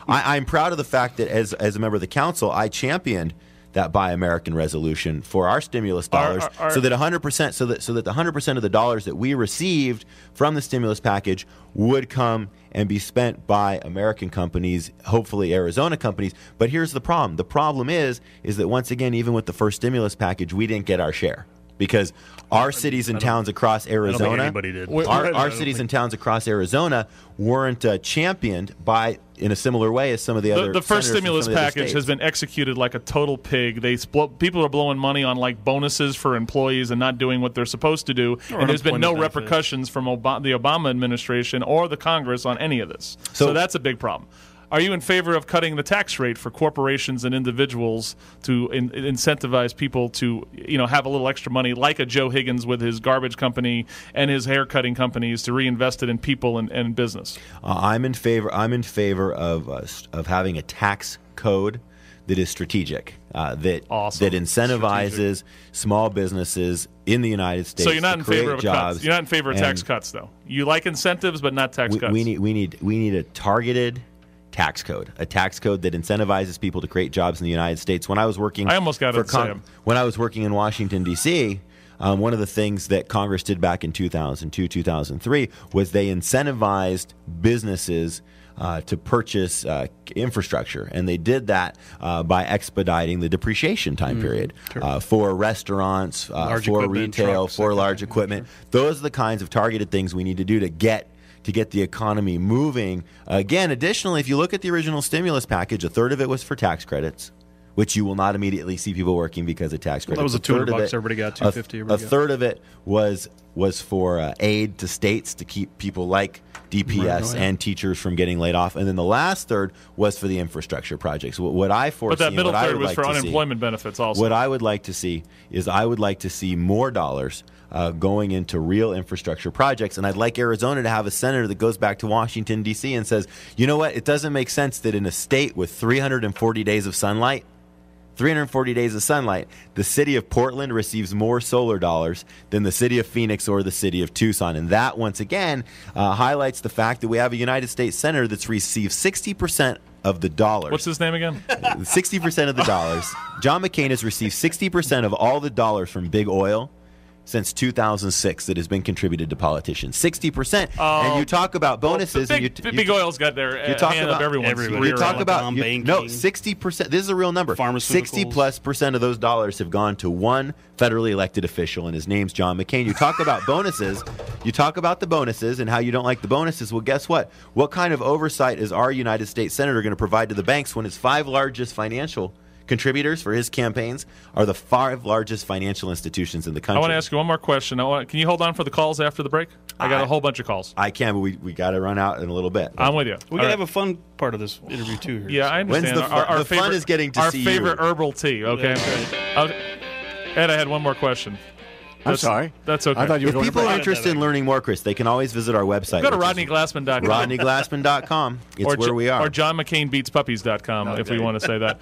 I'm proud of the fact that as a member of the council, I championed that Buy American resolution for our stimulus dollars, so that 100%, so that the 100% of the dollars that we received from the stimulus package would come and be spent by American companies, hopefully Arizona companies. But here's the problem. The problem is that once again, even with the first stimulus package, we didn't get our share. Because our cities and towns across Arizona, I don't think anybody did. Our cities and towns across Arizona weren't championed by in a similar way as some of the other. The first stimulus package has been executed like a total pig. People are blowing money on like bonuses for employees and not doing what they're supposed to do. And there's been no repercussions from the Obama administration or the Congress on any of this. So that's a big problem. Are you in favor of cutting the tax rate for corporations and individuals to incentivize people to, have a little extra money, like a Joe Higgins with his garbage company and his hair cutting companies, to reinvest it in people and business? I'm in favor of having a tax code that is strategic, that incentivizes small businesses in the United States. So you're not in favor of jobs. Cuts. You're not in favor of tax cuts, though. You like incentives, but not tax cuts. We need a targeted tax code, a tax code that incentivizes people to create jobs in the United States. When I was working, when I was working in Washington D.C., one of the things that Congress did back in 2002, 2003 was they incentivized businesses to purchase infrastructure, and they did that by expediting the depreciation time period for restaurants, for retail, trucks, for large equipment. Those are the kinds of targeted things we need to do to get the economy moving. Again, additionally, if you look at the original stimulus package, a third of it was for tax credits, which you will not immediately see people working because of tax credits. That was a $200 everybody got, $250. A third of it was for aid to states to keep people like DPS and teachers from getting laid off, and then the last third was for the infrastructure projects. What I foresee, but that middle third was for unemployment benefits also. What I would like to see is more dollars going into real infrastructure projects, and I'd like Arizona to have a senator that goes back to Washington, D.C. and says, you know what, it doesn't make sense that in a state with 340 days of sunlight, the city of Portland receives more solar dollars than the city of Phoenix or the city of Tucson. And that, once again, highlights the fact that we have a United States senator that's received 60% of the dollars. What's his name again? 60% of the dollars. John McCain has received 60% of all the dollars from big oil since 2006 that has been contributed to politicians. 60%. And you talk about bonuses. Big oil's got their hand up everyone's. You talk about 60%. This is a real number. 60+% of those dollars have gone to one federally elected official, and his name's John McCain. You talk about bonuses. You talk about the bonuses and how you don't like the bonuses. Well, guess what? What kind of oversight is our United States senator going to provide to the banks when his 5 largest financial contributors for his campaigns are the 5 largest financial institutions in the country? I want to ask you one more question. Can you hold on for the calls after the break? I got a whole bunch of calls. I can, but we got to run out in a little bit. I'm with you. We got to have a fun part of this interview, too. Here. Yeah, I understand. The fun is getting to see our favorite herbal tea, okay? Ed, I had one more question. I'm sorry. That's okay. I thought you were if people are interested in learning more, Chris, they can always visit our website. Go to RodneyGlassman.com. RodneyGlassman.com. It's where we are. Or JohnMcCainBeatsPuppies.com if we want to say that.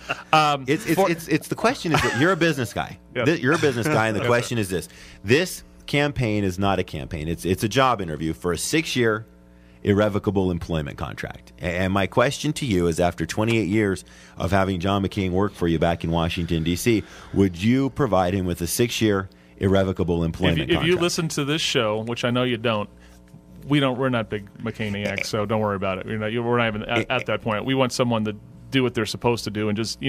It's the question is that you're a business guy. Yep. You're a business guy, and the question is this. This campaign is not a campaign. It's a job interview for a 6-year irrevocable employment contract. And my question to you is, after 28 years of having John McCain work for you back in Washington, D.C., would you provide him with a 6-year irrevocable employment contract? If you listen to this show, which I know you don't, we're not big McCainiacs, so don't worry about it. We're not even at that point. We want someone to do what they're supposed to do and just,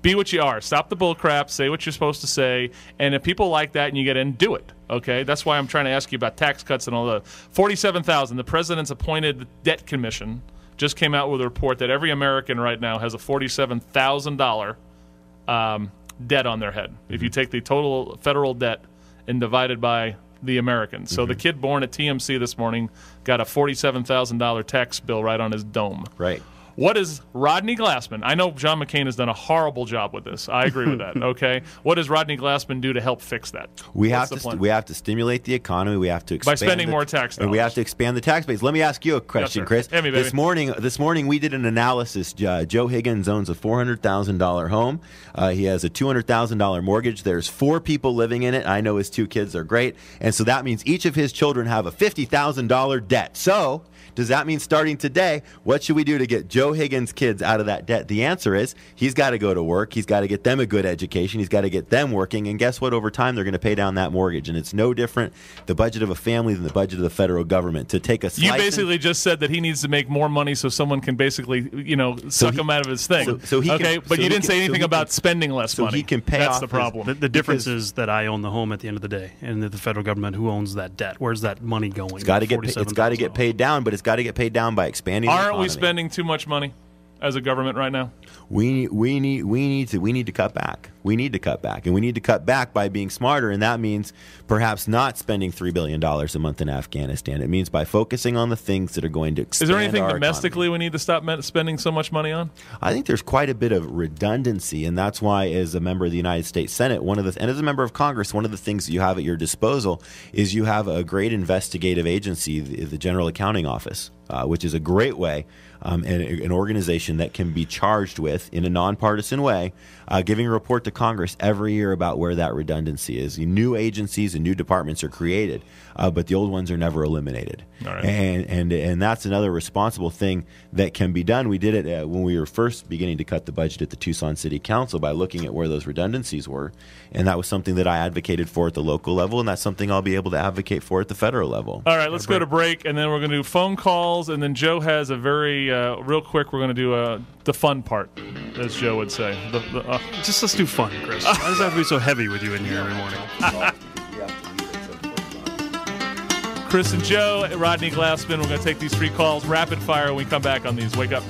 be what you are. Stop the bull crap, say what you're supposed to say, and if people like that and you get in, do it. Okay? That's why I'm trying to ask you about tax cuts and all that. $47,000. The president's appointed debt commission just came out with a report that every American right now has a $47,000 debt on their head. If you take the total federal debt and divided by the Americans. So the kid born at TMC this morning got a $47,000 tax bill right on his dome. Right. What is Rodney Glassman? I know John McCain has done a horrible job with this. I agree with that. Okay, what does Rodney Glassman do to help fix that? We have to stimulate the economy. We have to expand by spending more tax dollars. And we have to expand the tax base. Let me ask you a question, Chris. Hey, this morning we did an analysis. Joe Higgins owns a $400,000 home. He has a $200,000 mortgage. There's 4 people living in it. I know his 2 kids are great, and so that means each of his children have a $50,000 debt. So does that mean starting today, what should we do to get Joe Joe Higgins' kids out of that debt? The answer is he's got to go to work. He's got to get them a good education. He's got to get them working. And guess what? Over time, they're going to pay down that mortgage. And it's no different, the budget of a family, than the budget of the federal government. To take a slice. You basically just said that he needs to make more money so someone can basically, suck him out of his thing. But you didn't say anything about spending less money. So he can pay That's off the problem. The difference is that I own the home at the end of the day, and the federal government who owns that debt. Where's that money going? It's got to get paid down, but it's got to get paid down by expanding. Aren't we spending too much money as a government right now? We need to cut back. We need to cut back, and we need to cut back by being smarter, and that means perhaps not spending $3 billion a month in Afghanistan. It means by focusing on the things that are going to expand. Is there anything our domestically economy. we need to stop spending so much money on? I think there's quite a bit of redundancy, and that's why, as a member of the United States Senate, and as a member of Congress, one of the things that you have at your disposal is you have a great investigative agency, the General Accounting Office, which is a great way, and an organization that can be charged with, in a nonpartisan way, giving a report to Congress every year about where that redundancy is. New agencies and new departments are created, but the old ones are never eliminated. All right. And that's another responsible thing that can be done. We did it when we were first beginning to cut the budget at the Tucson City Council by looking at where those redundancies were, and that was something that I advocated for at the local level, and that's something I'll be able to advocate for at the federal level. All right, let's go to break, and then we're going to do phone calls, and then Joe has a very real quick. We're going to do the fun part, as Joe would say. Just let's do fun, Chris. Why does it have to be so heavy with you in here every morning? Chris and Joe, Rodney Glassman. We're going to take these 3 calls rapid fire when we come back on these. Wake up.